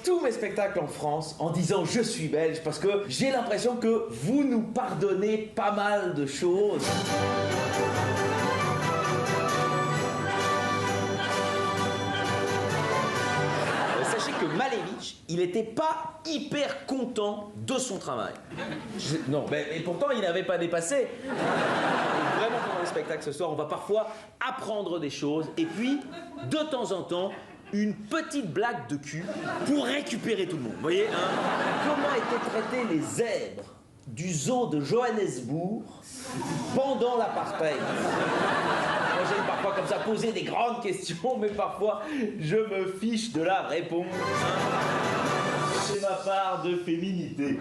tous mes spectacles en France en disant je suis belge parce que j'ai l'impression que vous nous pardonnez pas mal de choses. Sachez que Malevich, il n'était pas hyper content de son travail. Non, mais pourtant il n'avait pas dépassé. Vraiment pendant le spectacle ce soir, on va parfois apprendre des choses et puis de temps en temps une petite blague de cul pour récupérer tout le monde. Vous voyez, hein? Comment étaient traités les zèbres du zoo de Johannesburg pendant l'apartheid? Moi, j'aime parfois comme ça poser des grandes questions, mais parfois je me fiche de la réponse. C'est ma part de féminité.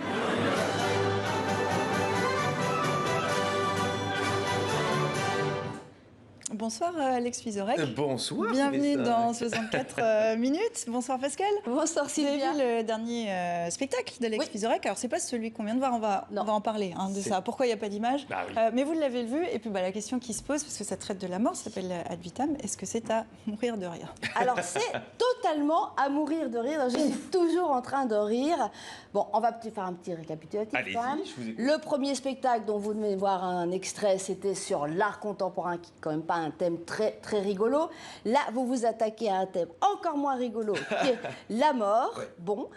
Bonsoir Alex Vizorek. Bonsoir. Bienvenue dans 64 minutes. Bonsoir Pascal. Bonsoir Sylvia. Vous avez vu le dernier spectacle d'Alex Vizorek. Alors c'est pas celui qu'on vient de voir, on va en parler de ça. Pourquoi il n'y a pas d'image? Mais vous l'avez vu et puis la question qui se pose, parce que ça traite de la mort, s'appelle Ad Vitam, est-ce que c'est à mourir de rire? Alors c'est totalement à mourir de rire. Je suis toujours en train de rire. Bon, on va faire un petit récapitulatif. Allez-y, je vous écoute. Le premier spectacle dont vous venez de voir un extrait, c'était sur l'art contemporain, qui n'est quand même pas un thème très, très rigolo. Là, vous vous attaquez à un thème encore moins rigolo, qui est la mort. Ouais. Bon,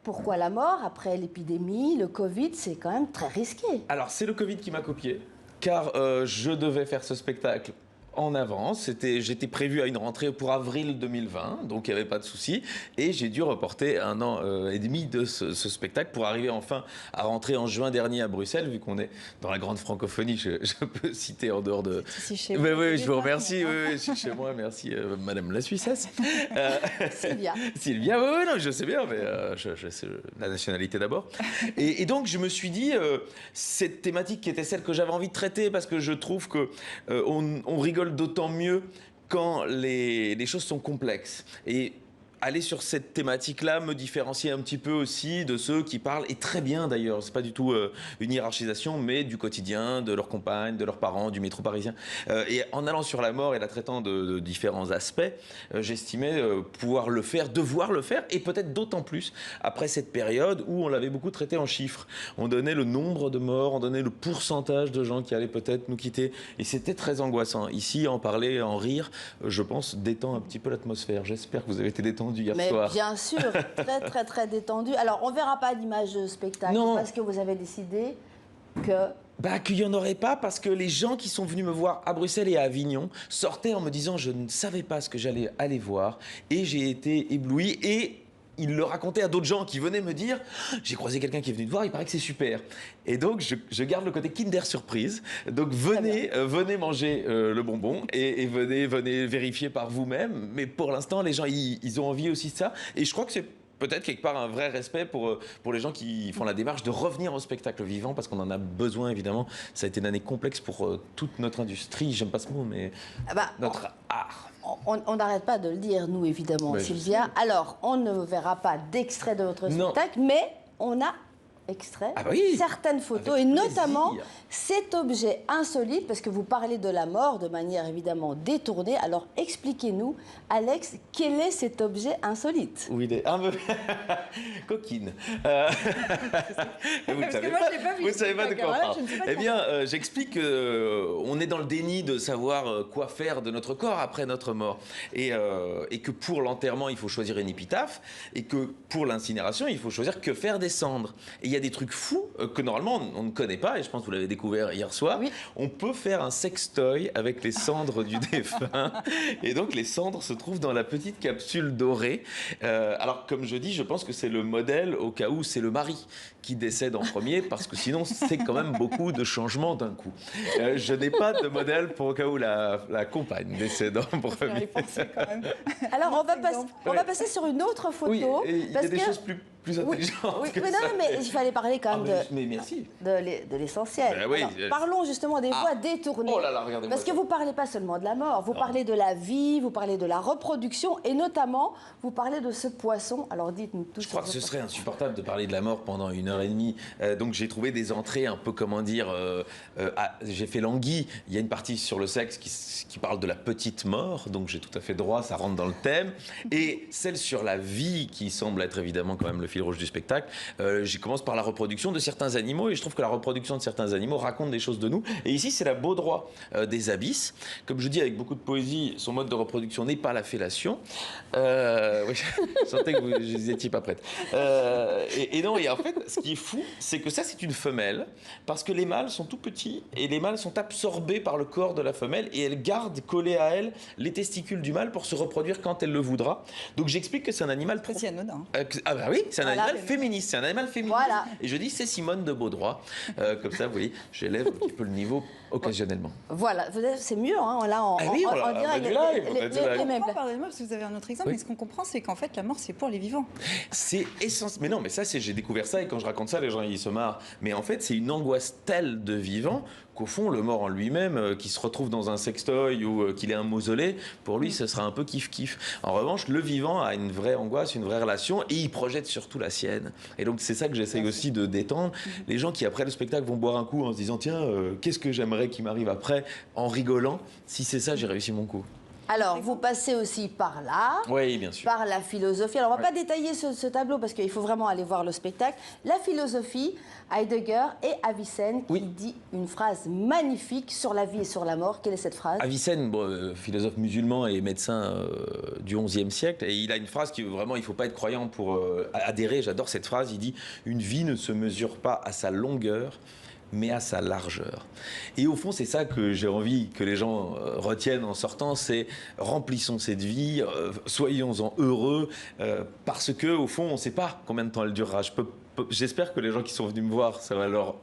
pourquoi la mort? Après l'épidémie, le Covid, c'est quand même très risqué. Alors, c'est le Covid qui m'a copié, car je devais faire ce spectacle en avance. J'étais prévu à une rentrée pour avril 2020, donc il n'y avait pas de souci. Et j'ai dû reporter 1 an et demi de ce spectacle pour arriver enfin à rentrer en juin dernier à Bruxelles, vu qu'on est dans la grande francophonie. Je peux citer en dehors de... Chez oui, oui, je vous remercie. Oui, oui, chez moi, merci Madame la Suissesse. Sylvia. Sylvia, oui, non, je sais bien, mais je sais la nationalité d'abord. Et donc, je me suis dit, cette thématique qui était celle que j'avais envie de traiter, parce que je trouve que on rigole d'autant mieux quand les choses sont complexes. Et aller sur cette thématique-là me différencier un petit peu aussi de ceux qui parlent, et très bien d'ailleurs, c'est pas du tout une hiérarchisation, mais du quotidien, de leurs compagnes, de leurs parents, du métro parisien. Et en allant sur la mort et la traitant de différents aspects, j'estimais pouvoir le faire, devoir le faire, et peut-être d'autant plus après cette période où on l'avait beaucoup traité en chiffres. On donnait le nombre de morts, on donnait le pourcentage de gens qui allaient peut-être nous quitter, et c'était très angoissant. Ici, en parler, en rire, je pense, détend un petit peu l'atmosphère. J'espère que vous avez été détendu hier soir. Bien sûr, très très très détendu. Alors on verra pas d'image de spectacle parce que vous avez décidé que... qu'il n'y en aurait pas, parce que les gens qui sont venus me voir à Bruxelles et à Avignon sortaient en me disant je ne savais pas ce que j'allais aller voir, et j'ai été ébloui, et il le racontait à d'autres gens qui venaient me dire j'ai croisé quelqu'un qui est venu te voir, il paraît que c'est super. Et donc je garde le côté Kinder Surprise. Donc venez manger le bonbon et venez vérifier par vous-même. Mais pour l'instant, les gens ils ont envie aussi de ça. Et je crois que c'est peut-être quelque part un vrai respect pour les gens qui font la démarche de revenir au spectacle vivant, parce qu'on en a besoin évidemment. Ça a été une année complexe pour toute notre industrie, j'aime pas ce mot, mais notre art. On n'arrête pas de le dire, nous, évidemment, Sylvia. Alors, on ne verra pas d'extrait de votre spectacle, mais on a extrait certaines photos, et notamment cet objet insolite, parce que vous parlez de la mort de manière évidemment détournée. Alors, expliquez-nous, Alex, quel est cet objet insolite? Oui, il est un peu coquine. Vous ne savez pas, vous savez pas de quoi on parle. Eh bien, j'explique qu'on est dans le déni de savoir quoi faire de notre corps après notre mort. Et que pour l'enterrement, il faut choisir une épitaphe. Et que pour l'incinération, il faut choisir que faire des cendres. Et il y a des trucs fous que normalement, on ne connaît pas. Et je pense que vous l'avez découvert hier soir. Oui. On peut faire un sextoy avec les cendres du défunt. Et donc, les cendres se trouvent dans la petite capsule dorée. Alors, comme je dis, je pense que c'est le modèle au cas où c'est le mari qui décède en premier, parce que sinon, c'est quand même beaucoup de changements d'un coup. Je n'ai pas de modèle pour au cas où la compagne décède en premier. Alors, on va passer sur une autre photo. Oui, il y a des choses plus intelligente. Oui, mais non, mais il fallait parler quand même merci. de l'essentiel. Oui, parlons justement des voies détournées. Oh là là, regardez-moi. Parce que vous ne parlez pas seulement de la mort, vous parlez de la vie, vous parlez de la reproduction et notamment, vous parlez de ce poisson. Alors dites-nous tout. Je crois que ce serait insupportable de parler de la mort pendant 1h30. Donc j'ai trouvé des entrées un peu, comment dire, j'ai fait l'anguille. Il y a une partie sur le sexe qui parle de la petite mort, donc j'ai tout à fait droit, ça rentre dans le thème. Et celle sur la vie, qui semble être évidemment quand même le fil rouge du spectacle, j'y commence par la reproduction de certains animaux, et je trouve que la reproduction de certains animaux raconte des choses de nous. Et ici, c'est la Baudroie des abysses. Comme je dis avec beaucoup de poésie, son mode de reproduction n'est pas la fellation. Oui, je sentais que vous n'étiez pas prête. Et non, et en fait, ce qui est fou, c'est que ça, c'est une femelle, parce que les mâles sont tout petits, et les mâles sont absorbés par le corps de la femelle, et elle garde collés à elle les testicules du mâle pour se reproduire quand elle le voudra. Donc j'explique que c'est un animal... C'est anodin. Ah bah oui, c'est un animal féministe, c'est un animal féministe. Voilà. Et je dis, c'est Simone de Baudroie. Comme ça, vous voyez, j'élève un petit peu le niveau occasionnellement. Voilà, c'est mieux, hein, là, on dirait les mêmes. Pardonnez-moi, parce que vous avez un autre exemple, mais ce qu'on comprend, c'est qu'en fait, la mort, c'est pour les vivants. C'est essentiel. Mais non, mais ça, j'ai découvert ça, et quand je raconte ça, les gens, ils se marrent. Mais en fait, c'est une angoisse telle de vivant qu'au fond, le mort en lui-même, qui se retrouve dans un sextoy ou qu'il ait un mausolée, pour lui, ce sera un peu kiff-kiff. En revanche, le vivant a une vraie angoisse, une vraie relation, et il projette surtout la sienne. Et donc, c'est ça que j'essaye aussi de détendre. Les gens qui, après le spectacle, vont boire un coup en se disant, tiens, qu'est-ce que j'aimerais qu'il m'arrive après, en rigolant. Si c'est ça, j'ai réussi mon coup. Alors, vous passez aussi par l'art, oui, bien sûr, par la philosophie. Alors, on ne va pas détailler ce tableau parce qu'il faut vraiment aller voir le spectacle. La philosophie, Heidegger et Avicenne qui dit une phrase magnifique sur la vie et sur la mort. Quelle est cette phrase? Avicenne, philosophe musulman et médecin du XIe siècle, et il a une phrase qui vraiment, il ne faut pas être croyant pour adhérer. J'adore cette phrase. Il dit « Une vie ne se mesure pas à sa longueur, mais à sa largeur ». Et au fond, c'est ça que j'ai envie que les gens retiennent en sortant, c'est remplissons cette vie, soyons-en heureux, parce que au fond, on ne sait pas combien de temps elle durera. J'espère que les gens qui sont venus me voir, ça va leur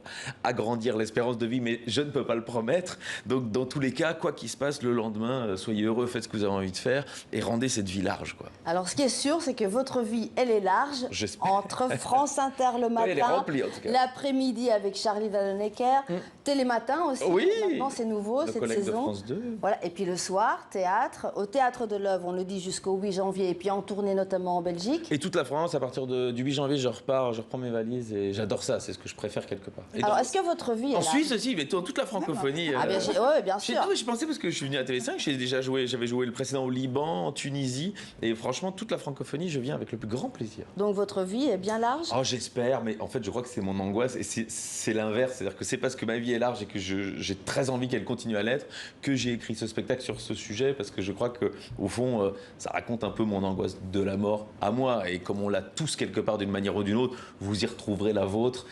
agrandir l'espérance de vie, mais je ne peux pas le promettre. Donc, dans tous les cas, quoi qu'il se passe, le lendemain, soyez heureux, faites ce que vous avez envie de faire et rendez cette vie large, quoi. Alors, ce qui est sûr, c'est que votre vie, elle est large. Entre France Inter le matin, elle est remplie, en tout cas. L'après-midi avec Charlie Vanhoenacker, Télématin aussi. Oui. Maintenant, c'est nouveau, cette saison. De France 2. Voilà. Et puis le soir, théâtre. Au Théâtre de l'Œuvre, on le dit jusqu'au 8 janvier, et puis en tournée notamment en Belgique. Et toute la France, à partir du 8 janvier, je reprends mes valises et j'adore ça, c'est ce que je préfère quelque part. Et alors, est-ce que votre vie est en Suisse aussi, mais toute la francophonie. Ah bien, bien sûr. Non, mais je pensais parce que je suis venu à TV5, j'avais joué le précédent au Liban, en Tunisie, et franchement, toute la francophonie, je viens avec le plus grand plaisir. Donc votre vie est bien large? Oh, j'espère, mais en fait, je crois que c'est mon angoisse, et c'est l'inverse, c'est-à-dire que c'est parce que ma vie est large et que j'ai très envie qu'elle continue à l'être que j'ai écrit ce spectacle sur ce sujet, parce que je crois que au fond, ça raconte un peu mon angoisse de la mort à moi, et comme on l'a tous quelque part d'une manière ou d'une autre, vous y retrouverez la vôtre,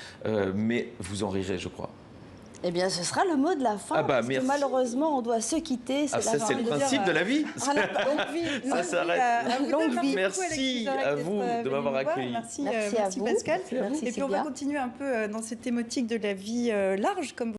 mais vous en rirez, je crois. Eh bien, ce sera le mot de la fin, parce que malheureusement, on doit se quitter. Ça, c'est le principe de la vie. Longue vie. Ça s'arrête. Longue vie. Merci à vous de m'avoir accueilli. Merci à vous. Pascal. Et puis, on va continuer un peu dans cette thématique de la vie large, comme vous